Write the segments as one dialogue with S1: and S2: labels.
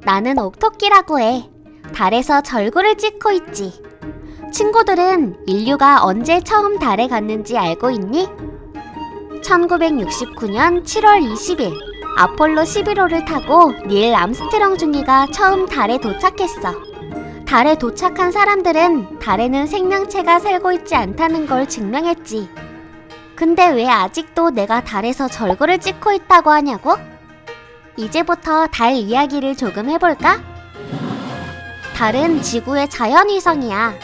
S1: 나는 옥토끼라고 해. 달에서 절구를 찍고 있지. 친구들은 인류가 언제 처음 달에 갔는지 알고 있니? 1969년 7월 20일 아폴로 11호를 타고 닐 암스트롱 중위가 처음 달에 도착했어. 달에 도착한 사람들은 달에는 생명체가 살고 있지 않다는 걸 증명했지. 근데 왜 아직도 내가 달에서 절구를 찍고 있다고 하냐고? 이제부터 달 이야기를 조금 해볼까? 달은 지구의 자연위성이야.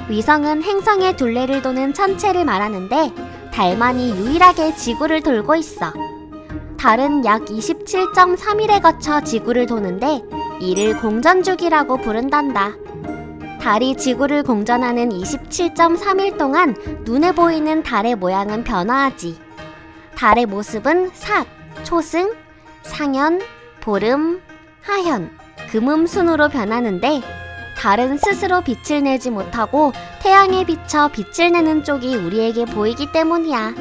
S1: 위성은 행성의 둘레를 도는 천체를 말하는데 달만이 유일하게 지구를 돌고 있어. 달은 약 27.3일에 거쳐 지구를 도는데 이를 공전주기라고 부른단다. 달이 지구를 공전하는 27.3일 동안 눈에 보이는 달의 모양은 변화하지. 달의 모습은 삭, 초승, 상현, 보름, 하현, 금음 순으로 변하는데 달은 스스로 빛을 내지 못하고 태양에 비쳐 빛을 내는 쪽이 우리에게 보이기 때문이야.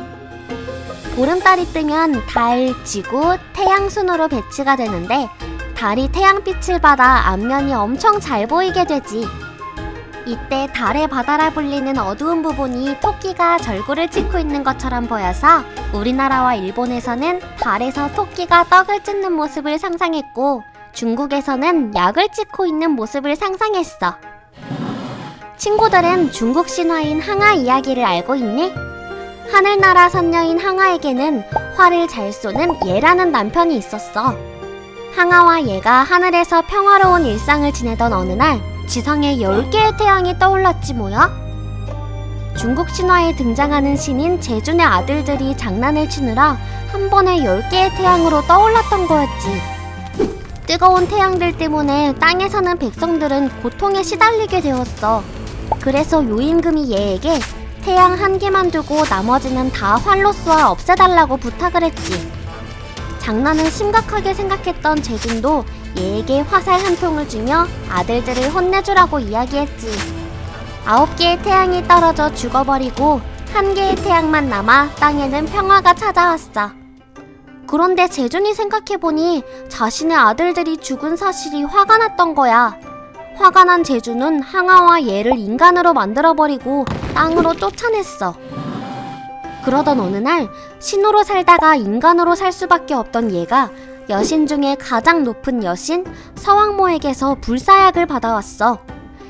S1: 보름달이 뜨면 달, 지구, 태양 순으로 배치가 되는데 달이 태양빛을 받아 앞면이 엄청 잘 보이게 되지. 이때 달의 바다라 불리는 어두운 부분이 토끼가 절구를 찍고 있는 것처럼 보여서 우리나라와 일본에서는 달에서 토끼가 떡을 찢는 모습을 상상했고 중국에서는 약을 찍고 있는 모습을 상상했어. 친구들은 중국 신화인 항아 이야기를 알고 있니? 하늘나라 선녀인 항아에게는 활을 잘 쏘는 예라는 남편이 있었어. 항아와 예가 하늘에서 평화로운 일상을 지내던 어느 날 지상에 10개의 태양이 떠올랐지 뭐야? 중국 신화에 등장하는 신인 제준의 아들들이 장난을 치느라 한 번에 10개의 태양으로 떠올랐던 거였지. 뜨거운 태양들 때문에 땅에 사는 백성들은 고통에 시달리게 되었어. 그래서 요임금이 얘에게 태양 한 개만 두고 나머지는 다 활로 쏘아 없애달라고 부탁을 했지. 장난을 심각하게 생각했던 제준도 얘에게 화살 한 통을 주며 아들들을 혼내주라고 이야기했지. 9개의 태양이 떨어져 죽어버리고 1개의 태양만 남아 땅에는 평화가 찾아왔어. 그런데 제준이 생각해보니 자신의 아들들이 죽은 사실이 화가 났던 거야. 화가 난 제준은 항아와 예를 인간으로 만들어버리고 땅으로 쫓아냈어. 그러던 어느 날 신으로 살다가 인간으로 살 수밖에 없던 얘가 여신 중에 가장 높은 여신 서왕모에게서 불사약을 받아왔어.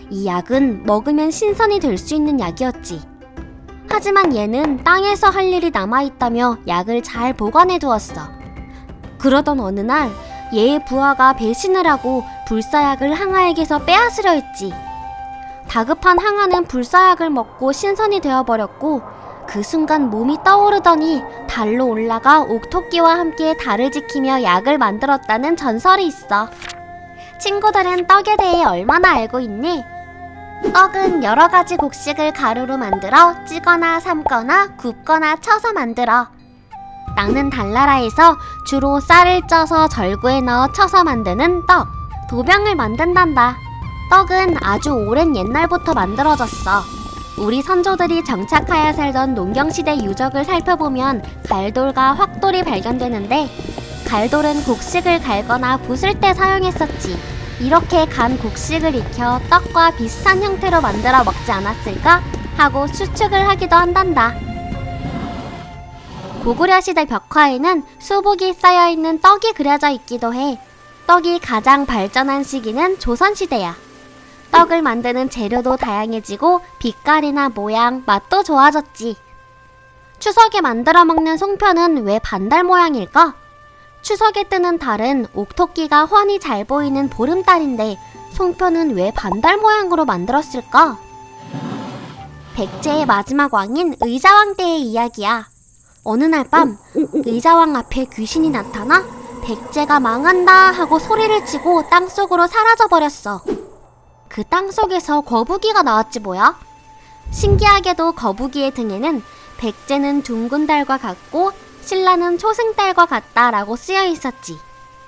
S1: 이 약은 먹으면 신선이 될 수 있는 약이었지. 하지만 얘는 땅에서 할 일이 남아있다며 약을 잘 보관해두었어. 그러던 어느 날 얘의 부하가 배신을 하고 불사약을 항아에게서 빼앗으려 했지. 다급한 항아는 불사약을 먹고 신선이 되어버렸고 그 순간 몸이 떠오르더니 달로 올라가 옥토끼와 함께 달을 지키며 약을 만들었다는 전설이 있어. 친구들은 떡에 대해 얼마나 알고 있니? 떡은 여러 가지 곡식을 가루로 만들어 찌거나 삶거나 굽거나 쳐서 만들어. 나는 달나라에서 주로 쌀을 쪄서 절구에 넣어 쳐서 만드는 떡, 도병을 만든단다. 떡은 아주 오랜 옛날부터 만들어졌어. 우리 선조들이 정착하여 살던 농경시대 유적을 살펴보면 갈돌과 확돌이 발견되는데 갈돌은 곡식을 갈거나 부술 때 사용했었지. 이렇게 간 곡식을 익혀 떡과 비슷한 형태로 만들어 먹지 않았을까? 하고 추측을 하기도 한단다. 고구려시대 벽화에는 수북이 쌓여있는 떡이 그려져 있기도 해. 떡이 가장 발전한 시기는 조선시대야. 떡을 만드는 재료도 다양해지고 빛깔이나 모양, 맛도 좋아졌지. 추석에 만들어 먹는 송편은 왜 반달 모양일까? 추석에 뜨는 달은 옥토끼가 훤히 잘 보이는 보름달인데 송편은 왜 반달 모양으로 만들었을까? 백제의 마지막 왕인 의자왕 때의 이야기야. 어느 날 밤 의자왕 앞에 귀신이 나타나 백제가 망한다 하고 소리를 치고 땅속으로 사라져버렸어. 그 땅속에서 거북이가 나왔지 뭐야? 신기하게도 거북이의 등에는 백제는 둥근 달과 같고 신라는 초승달과 같다라고 쓰여 있었지.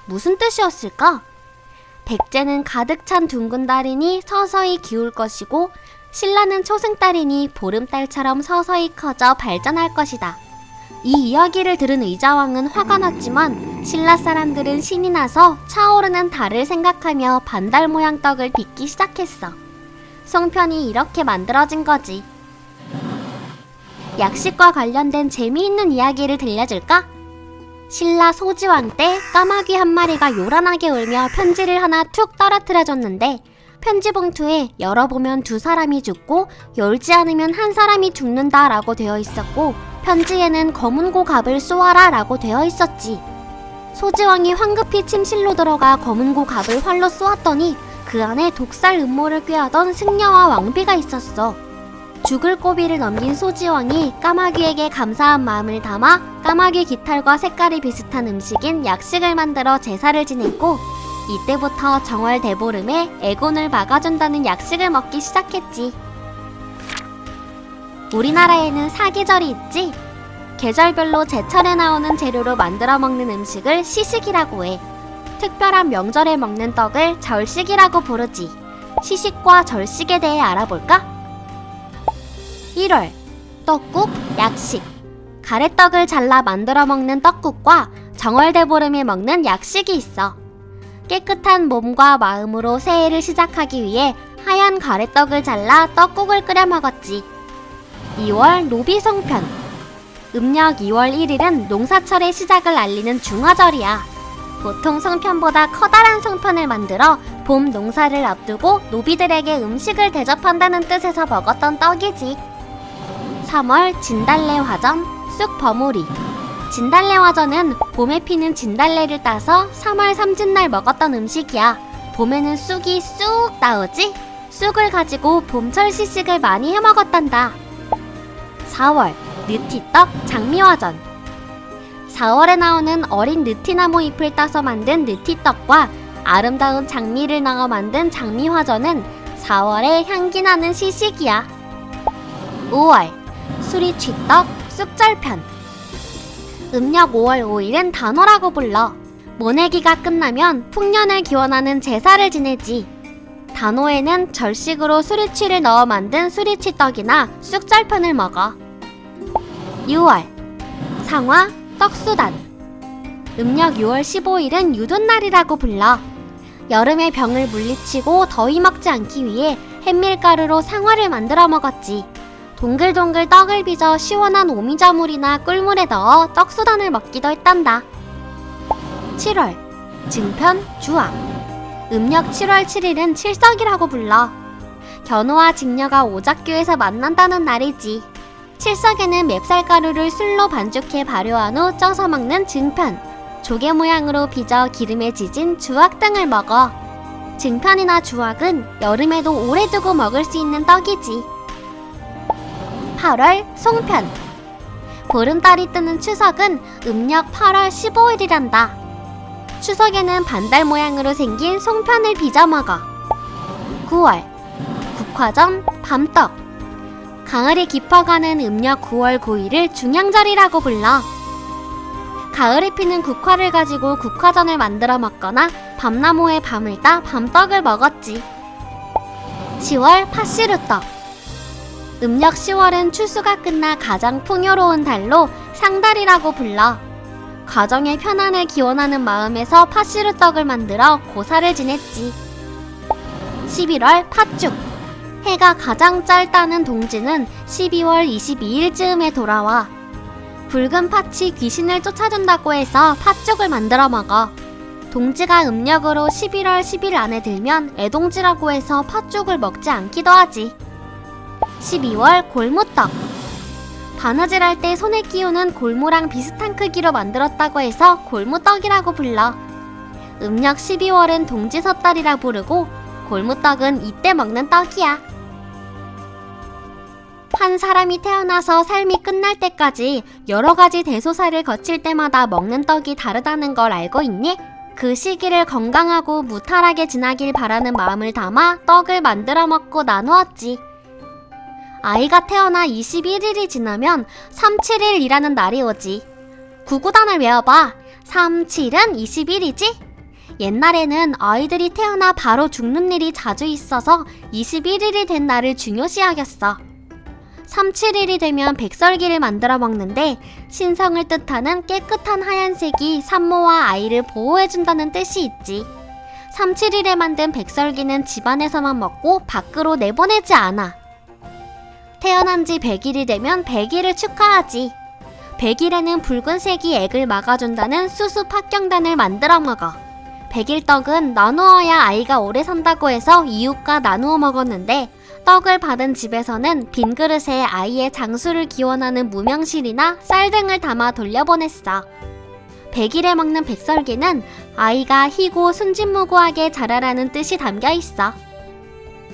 S1: 무슨 뜻이었을까? 백제는 가득 찬 둥근 달이니 서서히 기울 것이고 신라는 초승달이니 보름달처럼 서서히 커져 발전할 것이다. 이 이야기를 들은 의자왕은 화가 났지만 신라 사람들은 신이 나서 차오르는 달을 생각하며 반달 모양 떡을 빚기 시작했어. 송편이 이렇게 만들어진 거지. 약식과 관련된 재미있는 이야기를 들려줄까? 신라 소지왕 때 까마귀 한 마리가 요란하게 울며 편지를 하나 툭 떨어뜨려줬는데 편지 봉투에 열어보면 2사람이 죽고 열지 않으면 1사람이 죽는다 라고 되어 있었고 편지에는 검은 고갑을 쏘아라 라고 되어 있었지. 소지왕이 황급히 침실로 들어가 검은 고갑을 활로 쏘았더니 그 안에 독살 음모를 꾀하던 승려와 왕비가 있었어. 죽을 고비를 넘긴 소지왕이 까마귀에게 감사한 마음을 담아 까마귀 깃털과 색깔이 비슷한 음식인 약식을 만들어 제사를 지냈고 이때부터 정월 대보름에 애곤을 막아준다는 약식을 먹기 시작했지. 우리나라에는 사계절이 있지? 계절별로 제철에 나오는 재료로 만들어 먹는 음식을 시식이라고 해. 특별한 명절에 먹는 떡을 절식이라고 부르지. 시식과 절식에 대해 알아볼까? 1월, 떡국, 약식. 가래떡을 잘라 만들어 먹는 떡국과 정월대보름에 먹는 약식이 있어. 깨끗한 몸과 마음으로 새해를 시작하기 위해 하얀 가래떡을 잘라 떡국을 끓여 먹었지. 2월, 노비송편. 음력 2월 1일은 농사철의 시작을 알리는 중화절이야. 보통 송편보다 커다란 송편을 만들어 봄 농사를 앞두고 노비들에게 음식을 대접한다는 뜻에서 먹었던 떡이지. 3월 진달래화전, 쑥버무리. 진달래화전은 봄에 피는 진달래를 따서 3월 삼진날 먹었던 음식이야. 봄에는 쑥이 쑥 나오지? 쑥을 가지고 봄철 시식을 많이 해먹었단다. 4월 느티떡, 장미화전. 4월에 나오는 어린 느티나무 잎을 따서 만든 느티떡과 아름다운 장미를 넣어 만든 장미화전은 4월에 향기나는 시식이야. 5월 수리취떡, 쑥절편. 음력 5월 5일은 단오라고 불러. 모내기가 끝나면 풍년을 기원하는 제사를 지내지. 단오에는 절식으로 수리취를 넣어 만든 수리취떡이나 쑥절편을 먹어. 6월 상화, 떡수단. 음력 6월 15일은 유돈날이라고 불러. 여름의 병을 물리치고 더위 먹지 않기 위해 햇밀가루로 상화를 만들어 먹었지. 동글동글 떡을 빚어 시원한 오미자물이나 꿀물에 넣어 떡수단을 먹기도 했단다. 7월 증편, 주악. 음력 7월 7일은 칠석이라고 불러. 견우와 직녀가 오작교에서 만난다는 날이지. 칠석에는 맵쌀가루를 술로 반죽해 발효한 후 쪄서 먹는 증편, 조개 모양으로 빚어 기름에 지진 주악 등을 먹어. 증편이나 주악은 여름에도 오래 두고 먹을 수 있는 떡이지. 8월 송편. 보름달이 뜨는 추석은 음력 8월 15일이란다. 추석에는 반달 모양으로 생긴 송편을 빚어 먹어. 9월 국화전, 밤떡. 가을이 깊어가는 음력 9월 9일을 중양절이라고 불러. 가을에 피는 국화를 가지고 국화전을 만들어 먹거나 밤나무에 밤을 따 밤떡을 먹었지. 10월 팥시루떡. 음력 10월은 추수가 끝나 가장 풍요로운 달로 상달이라고 불러. 가정의 편안을 기원하는 마음에서 팥시루떡을 만들어 고사를 지냈지. 11월 팥죽. 해가 가장 짧다는 동지는 12월 22일쯤에 돌아와. 붉은 팥이 귀신을 쫓아준다고 해서 팥죽을 만들어 먹어. 동지가 음력으로 11월 10일 안에 들면 애동지라고 해서 팥죽을 먹지 않기도 하지. 12월 골무떡. 바느질할 때 손에 끼우는 골무랑 비슷한 크기로 만들었다고 해서 골무떡이라고 불러. 음력 12월은 동지섣달이라 부르고 골무떡은 이때 먹는 떡이야. 한 사람이 태어나서 삶이 끝날 때까지 여러 가지 대소사를 거칠 때마다 먹는 떡이 다르다는 걸 알고 있니? 그 시기를 건강하고 무탈하게 지나길 바라는 마음을 담아 떡을 만들어 먹고 나누었지. 아이가 태어나 21일이 지나면 371이라는 날이 오지. 구구단을 외워봐. 37은 21이지? 옛날에는 아이들이 태어나 바로 죽는 일이 자주 있어서 21일이 된 날을 중요시 여겼어. 3-7일이 되면 백설기를 만들어 먹는데 신성을 뜻하는 깨끗한 하얀색이 산모와 아이를 보호해준다는 뜻이 있지. 3-7일에 만든 백설기는 집안에서만 먹고 밖으로 내보내지 않아. 태어난 지 100일이 되면 100일을 축하하지. 100일에는 붉은색이 액을 막아준다는 수수 합경단을 만들어 먹어. 100일 떡은 나누어야 아이가 오래 산다고 해서 이웃과 나누어 먹었는데 떡을 받은 집에서는 빈 그릇에 아이의 장수를 기원하는 무명실이나 쌀 등을 담아 돌려보냈어. 100일에 먹는 백설기는 아이가 희고 순진무구하게 자라라는 뜻이 담겨 있어.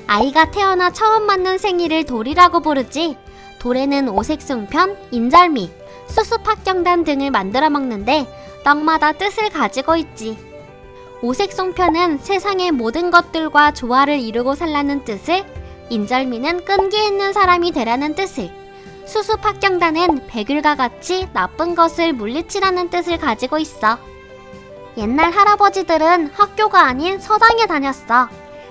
S1: 아이가 태어나 처음 맞는 생일을 돌이라고 부르지. 돌에는 오색송편, 인절미, 수수팍경단 등을 만들어 먹는데 떡마다 뜻을 가지고 있지. 오색송편은 세상의 모든 것들과 조화를 이루고 살라는 뜻을, 인절미는 끈기 있는 사람이 되라는 뜻을, 수수팍경단은 백일과 같이 나쁜 것을 물리치라는 뜻을 가지고 있어. 옛날 할아버지들은 학교가 아닌 서당에 다녔어.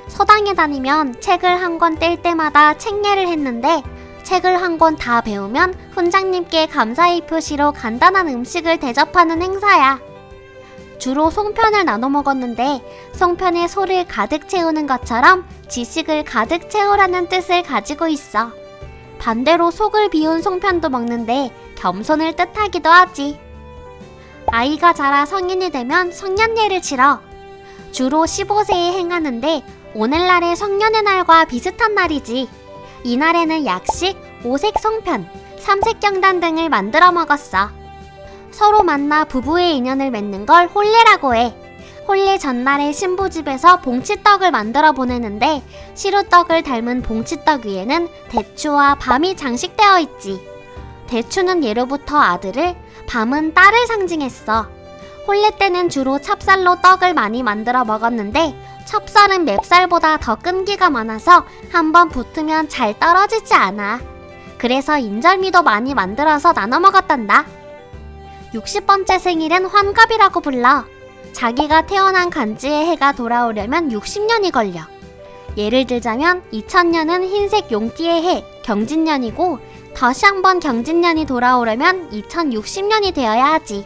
S1: 서당에 다니면 책을 한 권 뗄 때마다 책례를 했는데 책을 한 권 다 배우면 훈장님께 감사의 표시로 간단한 음식을 대접하는 행사야. 주로 송편을 나눠 먹었는데 송편에 소를 가득 채우는 것처럼 지식을 가득 채우라는 뜻을 가지고 있어. 반대로 속을 비운 송편도 먹는데 겸손을 뜻하기도 하지. 아이가 자라 성인이 되면 성년예를 치러. 주로 15세에 행하는데 오늘날의 성년의 날과 비슷한 날이지. 이날에는 약식, 오색 송편, 삼색경단 등을 만들어 먹었어. 서로 만나 부부의 인연을 맺는 걸 혼례라고 해. 혼례 전날에 신부 집에서 봉치떡을 만들어 보내는데 시루떡을 닮은 봉치떡 위에는 대추와 밤이 장식되어 있지. 대추는 예로부터 아들을, 밤은 딸을 상징했어. 혼례 때는 주로 찹쌀로 떡을 많이 만들어 먹었는데 찹쌀은 맵쌀보다 더 끈기가 많아서 한번 붙으면 잘 떨어지지 않아. 그래서 인절미도 많이 만들어서 나눠 먹었단다. 60번째 생일은 환갑이라고 불러. 자기가 태어난 간지의 해가 돌아오려면 60년이 걸려. 예를 들자면 2000년은 흰색 용띠의 해, 경진년이고 다시 한번 경진년이 돌아오려면 2060년이 되어야 하지.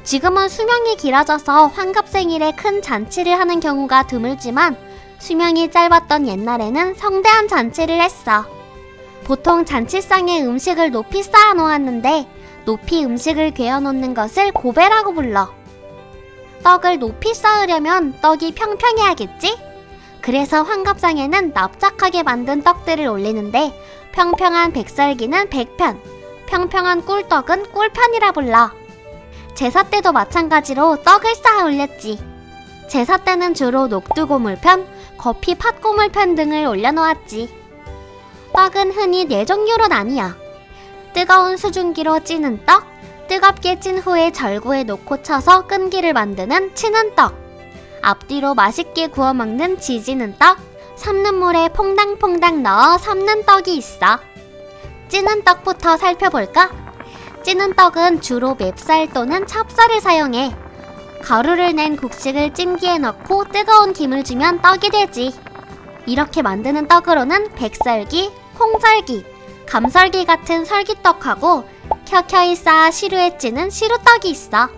S1: 지금은 수명이 길어져서 환갑 생일에 큰 잔치를 하는 경우가 드물지만 수명이 짧았던 옛날에는 성대한 잔치를 했어. 보통 잔치상에 음식을 높이 쌓아 놓았는데 높이 음식을 괴어 놓는 것을 고배라고 불러. 떡을 높이 쌓으려면 떡이 평평해야겠지? 그래서 환갑상에는 납작하게 만든 떡들을 올리는데 평평한 백설기는 백편, 평평한 꿀떡은 꿀편이라 불러. 제사 때도 마찬가지로 떡을 쌓아 올렸지. 제사 때는 주로 녹두고물편, 거피 팥고물편 등을 올려놓았지. 떡은 흔히 4종류로 나뉘어. 뜨거운 수증기로 찌는 떡, 뜨겁게 찐 후에 절구에 놓고 쳐서 끈기를 만드는 치는 떡, 앞뒤로 맛있게 구워 먹는 지지는 떡, 삶는 물에 퐁당퐁당 넣어 삶는 떡이 있어. 찌는 떡부터 살펴볼까? 찌는 떡은 주로 맵쌀 또는 찹쌀을 사용해. 가루를 낸 국식을 찜기에 넣고 뜨거운 김을 주면 떡이 되지. 이렇게 만드는 떡으로는 백설기, 콩설기, 감설기 같은 설기떡하고 켜켜이 쌓아 시루에 찌는 시루떡이 있어.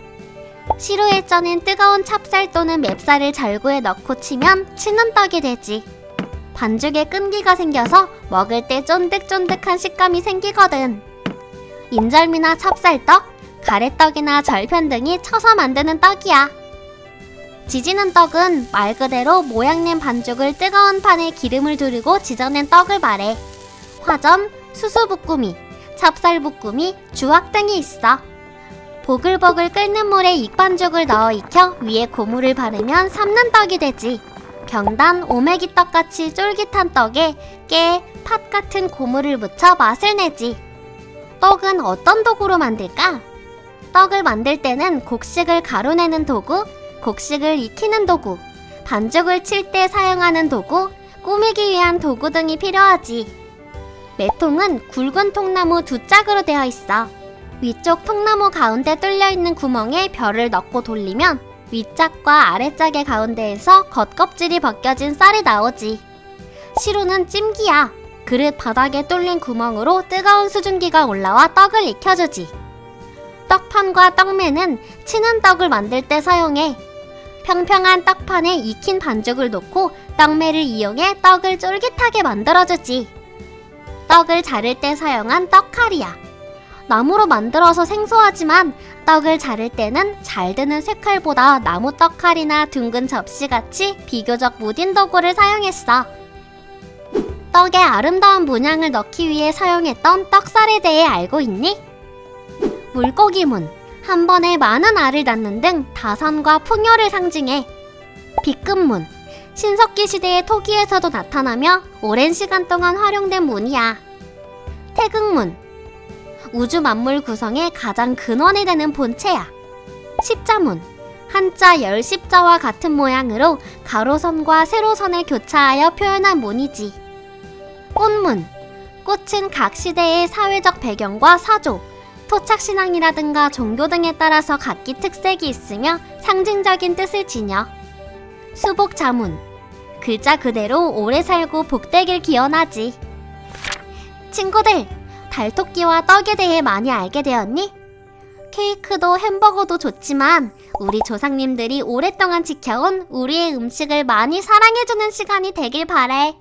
S1: 시루에 쪄낸 뜨거운 찹쌀 또는 맵쌀을 절구에 넣고 치면 치는 떡이 되지. 반죽에 끈기가 생겨서 먹을 때 쫀득쫀득한 식감이 생기거든. 인절미나 찹쌀떡, 가래떡이나 절편 등이 쳐서 만드는 떡이야. 지지는 떡은 말 그대로 모양낸 반죽을 뜨거운 판에 기름을 두르고 지져낸 떡을 말해. 화전, 수수부꾸미, 찹쌀부꾸미, 주악 등이 있어. 보글보글 끓는 물에 익반죽을 넣어 익혀 위에 고무를 바르면 삶는 떡이 되지. 경단, 오메기떡같이 쫄깃한 떡에 깨, 팥 같은 고무를 묻혀 맛을 내지. 떡은 어떤 도구로 만들까? 떡을 만들 때는 곡식을 가루내는 도구, 곡식을 익히는 도구, 반죽을 칠 때 사용하는 도구, 꾸미기 위한 도구 등이 필요하지. 매통은 굵은 통나무 2짝으로 되어 있어. 위쪽 통나무 가운데 뚫려있는 구멍에 벼를 넣고 돌리면 윗짝과 아래짝의 가운데에서 겉껍질이 벗겨진 쌀이 나오지. 시루는 찜기야. 그릇 바닥에 뚫린 구멍으로 뜨거운 수증기가 올라와 떡을 익혀주지. 떡판과 떡매는 치는 떡을 만들 때 사용해. 평평한 떡판에 익힌 반죽을 놓고 떡매를 이용해 떡을 쫄깃하게 만들어주지. 떡을 자를 때 사용한 떡칼이야. 나무로 만들어서 생소하지만 떡을 자를 때는 잘 드는 쇠칼보다 나무 떡칼이나 둥근 접시같이 비교적 무딘 도구를 사용했어. 떡에 아름다운 문양을 넣기 위해 사용했던 떡살에 대해 알고 있니? 물고기문, 한 번에 많은 알을 낳는 등 다산과 풍요를 상징해. 빗금문, 신석기 시대의 토기에서도 나타나며 오랜 시간 동안 활용된 문이야. 태극문, 우주 만물 구성의 가장 근원이 되는 본체야. 십자문, 한자 열십자와 같은 모양으로 가로선과 세로선을 교차하여 표현한 문이지. 꽃문, 꽃은 각 시대의 사회적 배경과 사조, 토착신앙이라든가 종교 등에 따라서 각기 특색이 있으며 상징적인 뜻을 지녀. 수복자문, 글자 그대로 오래 살고 복되길 기원하지. 친구들, 달토끼와 떡에 대해 많이 알게 되었니? 케이크도 햄버거도 좋지만 우리 조상님들이 오랫동안 지켜온 우리의 음식을 많이 사랑해주는 시간이 되길 바래.